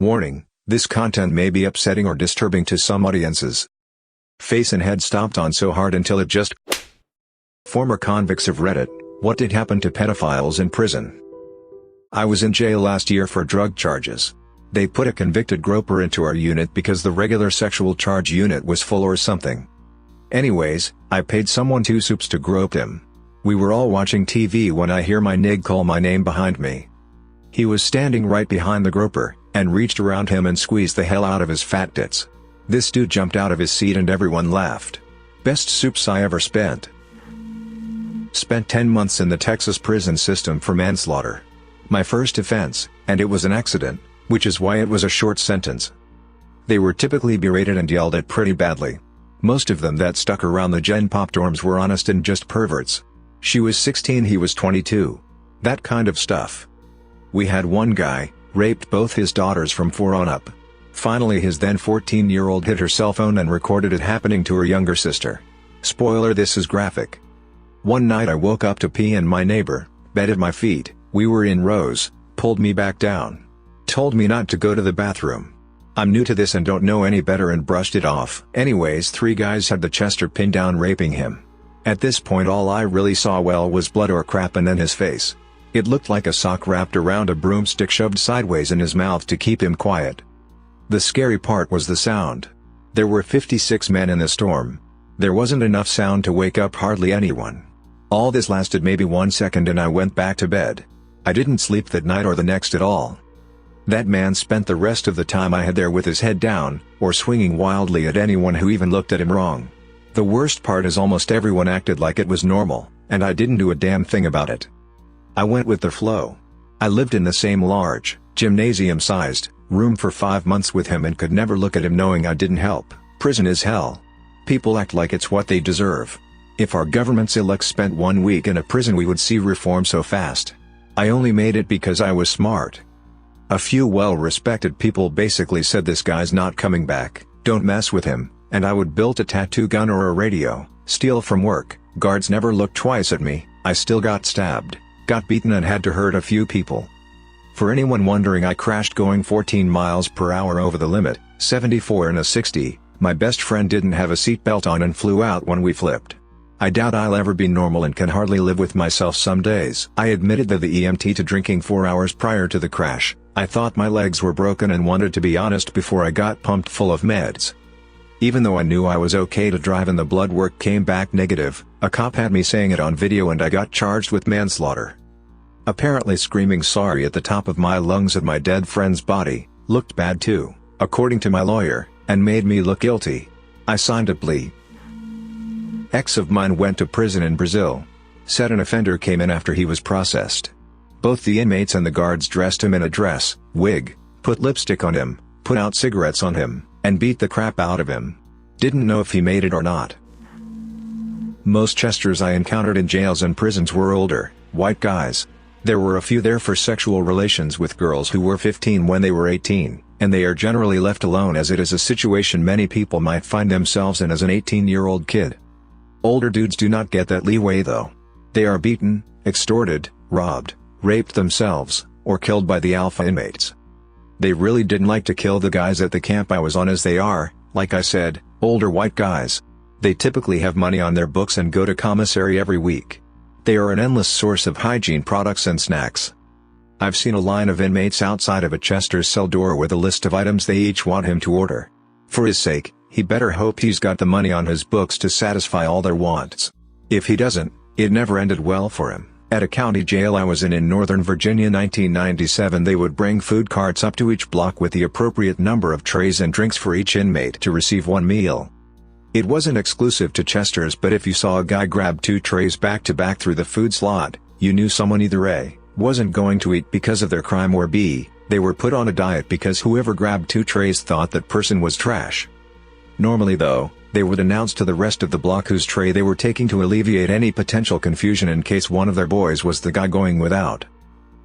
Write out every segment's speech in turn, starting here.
Warning, this content may be upsetting or disturbing to some audiences. Face and head stomped on so hard until it just... Former convicts of Reddit, what did happen to pedophiles in prison? I was in jail last year for drug charges. They put a convicted groper into our unit because the regular sexual charge unit was full or something. Anyways, I paid someone 2 soups to grope him. We were all watching TV when I hear my nig call my name behind me. He was standing right behind the groper, and reached around him and squeezed the hell out of his fat tits. This dude jumped out of his seat and everyone laughed. Best soups I ever spent. Spent 10 months in the Texas prison system for manslaughter. My first offense, and it was an accident, which is why it was a short sentence. They were typically berated and yelled at pretty badly. Most of them that stuck around the Gen Pop dorms were honest and just perverts. She was 16, he was 22. That kind of stuff. We had one guy, raped both his daughters from 4 on up. Finally his then 14-year-old hid her cell phone and recorded it happening to her younger sister. Spoiler, this is graphic. One night I woke up to pee and my neighbor, bed at my feet, we were in rows, pulled me back down. Told me not to go to the bathroom. I'm new to this and don't know any better and brushed it off. Anyways, 3 guys had the Chester pinned down raping him. At this point all I really saw was blood or crap and then his face. It looked like a sock wrapped around a broomstick shoved sideways in his mouth to keep him quiet. The scary part was the sound. There were 56 men in the storm. There wasn't enough sound to wake up hardly anyone. All this lasted maybe 1 second and I went back to bed. I didn't sleep that night or the next at all. That man spent the rest of the time I had there with his head down, or swinging wildly at anyone who even looked at him wrong. The worst part is almost everyone acted like it was normal, and I didn't do a damn thing about it. I went with the flow. I lived in the same large, gymnasium-sized, room for 5 months with him and could never look at him knowing I didn't help. Prison is hell. People act like it's what they deserve. If our government's elects spent 1 week in a prison we would see reform so fast. I only made it because I was smart. A few well-respected people basically said this guy's not coming back, don't mess with him, and I would build a tattoo gun or a radio, steal from work. Guards never looked twice at me. I still got stabbed, got beaten and had to hurt a few people. For anyone wondering, I crashed going 14 miles per hour over the limit, 74 in a 60, my best friend didn't have a seatbelt on and flew out when we flipped. I doubt I'll ever be normal and can hardly live with myself some days. I admitted to the EMT to drinking 4 hours prior to the crash. I thought my legs were broken and wanted to be honest before I got pumped full of meds. Even though I knew I was okay to drive and the blood work came back negative, a cop had me saying it on video and I got charged with manslaughter. Apparently screaming sorry at the top of my lungs at my dead friend's body, looked bad too, according to my lawyer, and made me look guilty. I signed a plea. Ex of mine went to prison in Brazil. Said an offender came in after he was processed. Both the inmates and the guards dressed him in a dress, wig, put lipstick on him, put out cigarettes on him, and beat the crap out of him. Didn't know if he made it or not. Most Chesters I encountered in jails and prisons were older, white guys. There were a few there for sexual relations with girls who were 15 when they were 18, and they are generally left alone as it is a situation many people might find themselves in as an 18-year-old kid. Older dudes do not get that leeway though. They are beaten, extorted, robbed, raped themselves, or killed by the alpha inmates. They really didn't like to kill the guys at the camp I was on as they are, like I said, older white guys. They typically have money on their books and go to commissary every week. They are an endless source of hygiene products and snacks. I've seen a line of inmates outside of a Chester's cell door with a list of items they each want him to order. For his sake, he better hope he's got the money on his books to satisfy all their wants. If he doesn't, it never ended well for him. At a county jail I was in Northern Virginia 1997, they would bring food carts up to each block with the appropriate number of trays and drinks for each inmate to receive one meal. It wasn't exclusive to Chester's, but if you saw a guy grab 2 trays back to back through the food slot, you knew someone either A, wasn't going to eat because of their crime, or B, they were put on a diet because whoever grabbed 2 trays thought that person was trash. Normally though, they would announce to the rest of the block whose tray they were taking to alleviate any potential confusion in case one of their boys was the guy going without.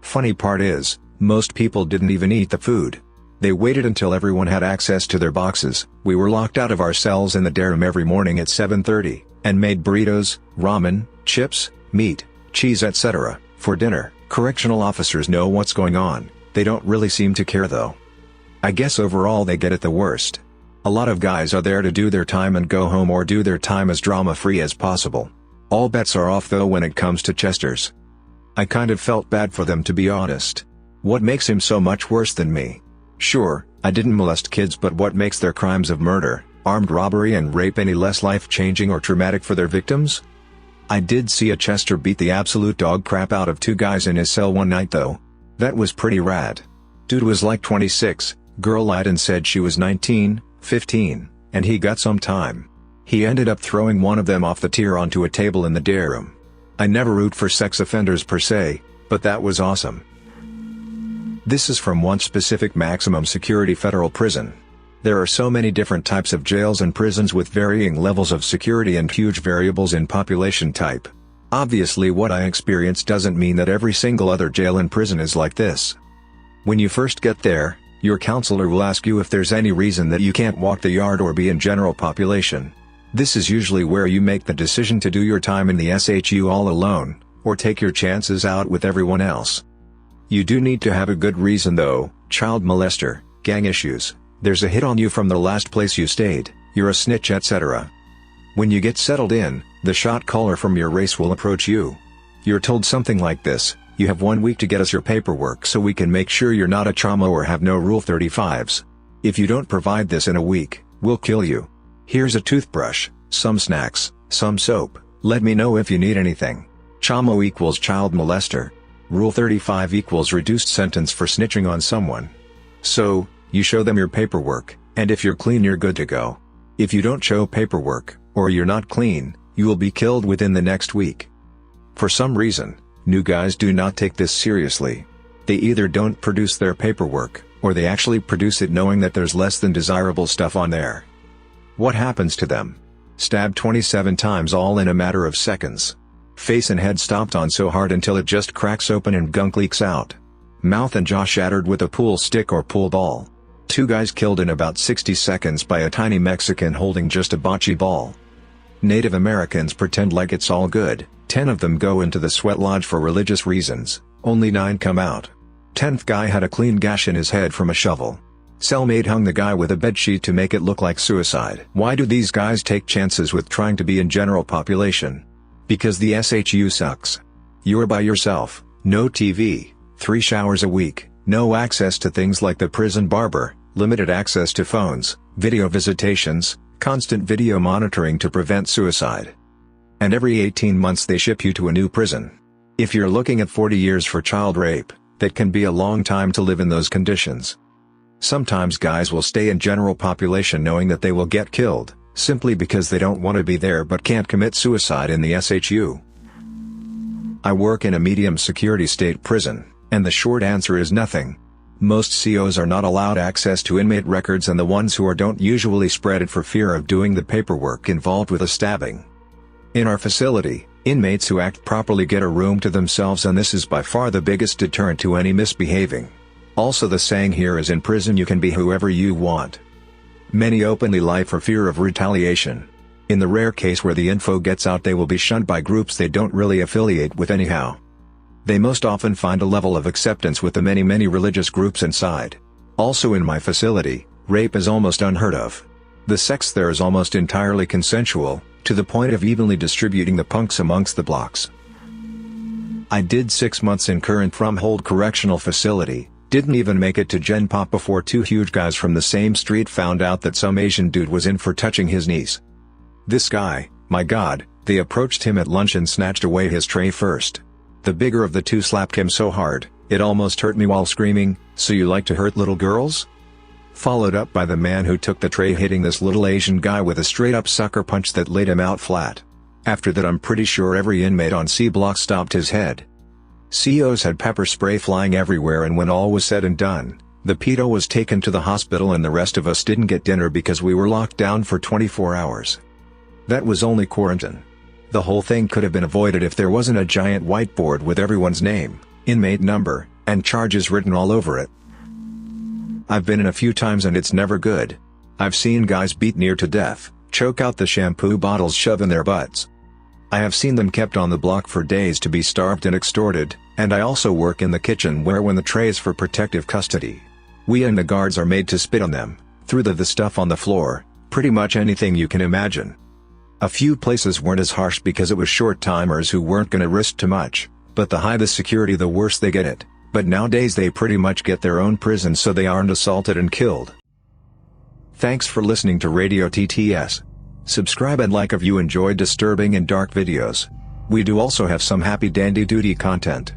Funny part is, most people didn't even eat the food. They waited until everyone had access to their boxes. We were locked out of our cells in the day room every morning at 7:30, and made burritos, ramen, chips, meat, cheese etc. for dinner. Correctional officers know what's going on, they don't really seem to care though. I guess overall they get it the worst. A lot of guys are there to do their time and go home or do their time as drama-free as possible. All bets are off though when it comes to Chesters. I kind of felt bad for them, to be honest. What makes him so much worse than me? Sure, I didn't molest kids, but what makes their crimes of murder, armed robbery and rape any less life-changing or traumatic for their victims? I did see a Chester beat the absolute dog crap out of two guys in his cell one night though. That was pretty rad. Dude was like 26, girl lied and said she was 19, 15, and he got some time. He ended up throwing one of them off the tier onto a table in the day room. I never root for sex offenders per se, but that was awesome. This is from one specific maximum security federal prison. There are so many different types of jails and prisons with varying levels of security and huge variables in population type. Obviously what I experienced doesn't mean that every single other jail and prison is like this. When you first get there, your counselor will ask you if there's any reason that you can't walk the yard or be in general population. This is usually where you make the decision to do your time in the SHU all alone, or take your chances out with everyone else. You do need to have a good reason though: child molester, gang issues, there's a hit on you from the last place you stayed, you're a snitch, etc. When you get settled in, the shot caller from your race will approach you. You're told something like this: you have 1 week to get us your paperwork so we can make sure you're not a trauma or have no Rule 35s. If you don't provide this in a week, we'll kill you. Here's a toothbrush, some snacks, some soap, let me know if you need anything. Chamo equals child molester. Rule 35 equals reduced sentence for snitching on someone. So, you show them your paperwork, and if you're clean you're good to go. If you don't show paperwork, or you're not clean, you will be killed within the next week. For some reason, new guys do not take this seriously. They either don't produce their paperwork, or they actually produce it knowing that there's less than desirable stuff on there. What happens to them? Stabbed 27 times all in a matter of seconds. Face and head stomped on so hard until it just cracks open and gunk leaks out. Mouth and jaw shattered with a pool stick or pool ball. 2 guys killed in about 60 seconds by a tiny Mexican holding just a bocce ball. Native Americans pretend like it's all good. 10 of them go into the sweat lodge for religious reasons, only 9 come out. 10th guy had a clean gash in his head from a shovel. Cellmate hung the guy with a bedsheet to make it look like suicide. Why do these guys take chances with trying to be in general population? Because the SHU sucks. You're by yourself, no TV, 3 showers a week, no access to things like the prison barber, limited access to phones, video visitations, constant video monitoring to prevent suicide. And every 18 months they ship you to a new prison. If you're looking at 40 years for child rape, that can be a long time to live in those conditions. Sometimes guys will stay in general population knowing that they will get killed, simply because they don't want to be there but can't commit suicide in the SHU. I work in a medium security state prison, and the short answer is nothing. Most COs are not allowed access to inmate records, and the ones who are don't usually spread it for fear of doing the paperwork involved with a stabbing. In our facility, inmates who act properly get a room to themselves, and this is by far the biggest deterrent to any misbehaving. Also, the saying here is, in prison you can be whoever you want. Many openly lie for fear of retaliation. In the rare case where the info gets out, they will be shunned by groups they don't really affiliate with anyhow. They most often find a level of acceptance with the many religious groups inside. Also in my facility, rape is almost unheard of. The sex there is almost entirely consensual, to the point of evenly distributing the punks amongst the blocks. I did 6 months in current Fromhold Correctional Facility, didn't even make it to Gen Pop before 2 huge guys from the same street found out that some Asian dude was in for touching his niece. This guy, my god, they approached him at lunch and snatched away his tray first. The bigger of the 2 slapped him so hard, it almost hurt me while screaming, "So you like to hurt little girls?" Followed up by the man who took the tray hitting this little Asian guy with a straight-up sucker punch that laid him out flat. After that, I'm pretty sure every inmate on C block stopped his head. COs had pepper spray flying everywhere, and when all was said and done, the pedo was taken to the hospital and the rest of us didn't get dinner because we were locked down for 24 hours. That was only quarantine. The whole thing could have been avoided if there wasn't a giant whiteboard with everyone's name, inmate number, and charges written all over it. I've been in a few times and it's never good. I've seen guys beat near to death, choke out the shampoo bottles shoved in their butts. I have seen them kept on the block for days to be starved and extorted, and I also work in the kitchen where when the tray is for protective custody. We and the guards are made to spit on them, threw the stuff on the floor, pretty much anything you can imagine. A few places weren't as harsh because it was short-timers who weren't gonna risk too much, but the higher the security the worse they get it, but nowadays they pretty much get their own prison so they aren't assaulted and killed. Thanks for listening to Radio TTS. Subscribe and like if you enjoyed disturbing and dark videos. We do also have some happy dandy duty content.